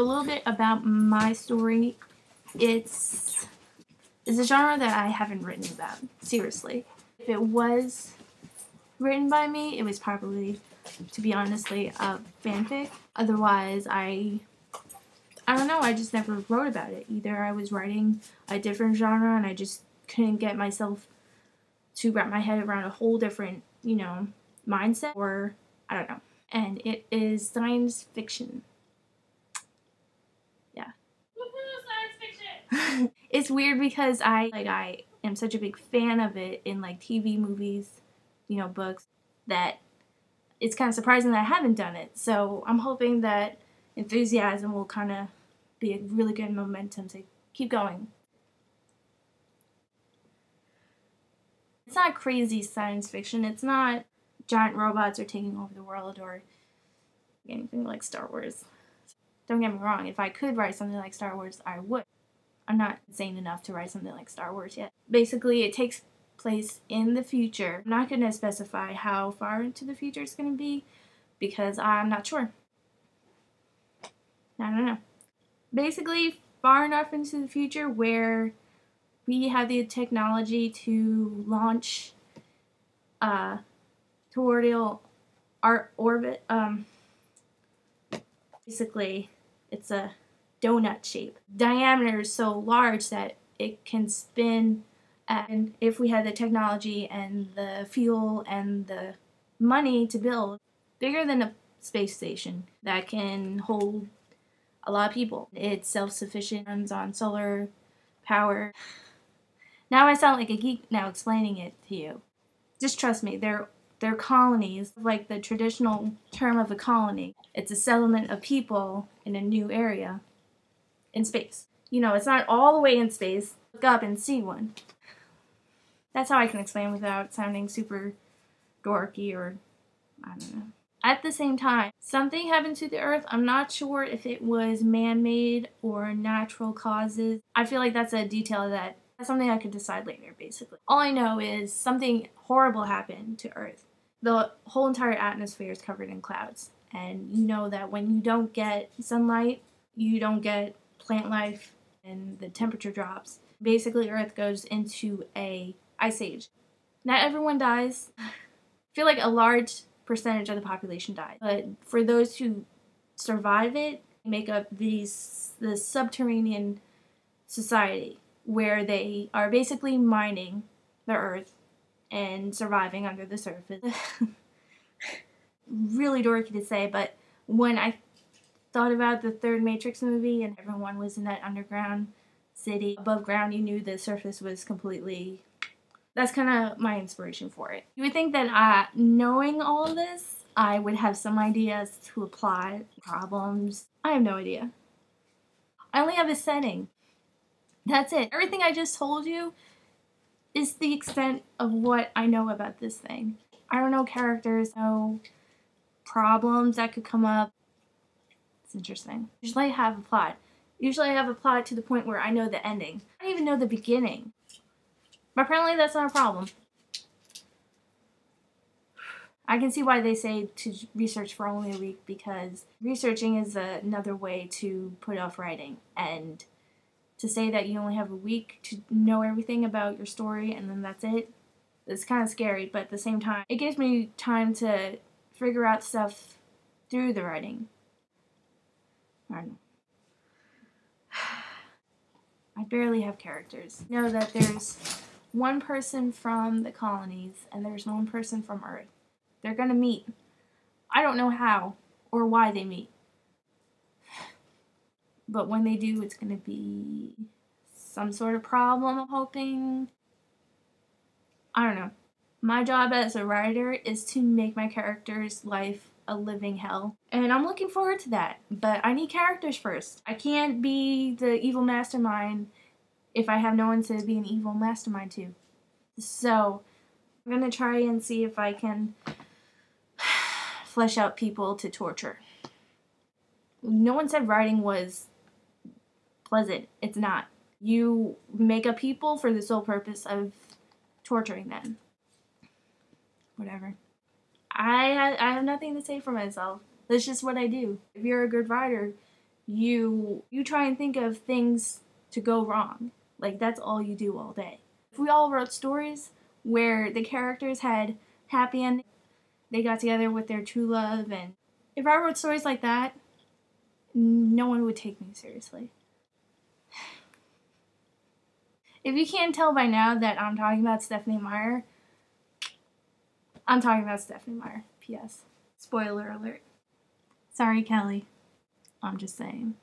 little bit about my story. It's a genre that I haven't written about, seriously. If it was written by me, it was probably, to be honestly, a fanfic. Otherwise, I don't know, I just never wrote about it. Either I was writing a different genre and I just couldn't get myself to wrap my head around a whole different, mindset, or I don't know. And it is science fiction. Yeah. Woohoo, science fiction! It's weird because I am such a big fan of it in like TV, movies, books, that it's kind of surprising that I haven't done it. So I'm hoping that enthusiasm will kind of be a really good momentum to keep going. It's not crazy science fiction. It's not giant robots are taking over the world or anything like Star Wars. Don't get me wrong, if I could write something like Star Wars, I would. I'm not insane enough to write something like Star Wars yet. Basically, it takes place in the future. I'm not going to specify how far into the future it's going to be because I'm not sure. I don't know. Basically, far enough into the future where we have the technology to launch toward our orbit. Basically, it's a donut shape. Diameter is so large that it can spin, and if we had the technology and the fuel and the money to build, bigger than a space station that can hold a lot of people. It's self-sufficient, runs on solar power. Now I sound like a geek now explaining it to you. Just trust me, they're colonies, like the traditional term of a colony. It's a settlement of people in a new area in space. It's not all the way in space. Look up and see one. That's how I can explain without sounding super dorky or I don't know. At the same time, something happened to the Earth. I'm not sure if it was man-made or natural causes. I feel like that's a detail that's something I could decide later, basically. All I know is something horrible happened to Earth. The whole entire atmosphere is covered in clouds. And you know that when you don't get sunlight, you don't get plant life, and the temperature drops. Basically, Earth goes into a ice age. Not everyone dies. I feel like a large percentage of the population died. But for those who survive it, make up the subterranean society where they are basically mining the Earth and surviving under the surface. Really dorky to say, but when I thought about the third Matrix movie and everyone was in that underground city, above ground, you knew the surface was completely... That's kind of my inspiration for it. You would think that knowing all of this, I would have some ideas to apply problems. I have no idea. I only have a setting. That's it. Everything I just told you is the extent of what I know about this thing. I don't know characters, no problems that could come up. It's interesting. Usually I have a plot. Usually I have a plot to the point where I know the ending. I don't even know the beginning. But apparently that's not a problem. I can see why they say to research for only a week, because researching is another way to put off writing. And to say that you only have a week to know everything about your story and then that's it, it's kind of scary, but at the same time, it gives me time to figure out stuff through the writing. I don't know. I barely have characters. I know that there's one person from the colonies and there's one person from Earth. They're gonna meet. I don't know how or why they meet. But when they do, it's gonna be some sort of problem, I'm hoping. I don't know. My job as a writer is to make my character's life a living hell. And I'm looking forward to that. But I need characters first. I can't be the evil mastermind if I have no one to be an evil mastermind to. So I'm gonna try and see if I can flesh out people to torture. No one said writing was pleasant. It's not. You make up people for the sole purpose of torturing them. Whatever. I have nothing to say for myself. That's just what I do. If you're a good writer, you try and think of things to go wrong. Like, that's all you do all day. If we all wrote stories where the characters had happy endings, they got together with their true love, and if I wrote stories like that, no one would take me seriously. If you can't tell by now that I'm talking about Stephenie Meyer, I'm talking about Stephenie Meyer. P.S. Spoiler alert. Sorry, Kelly. I'm just saying.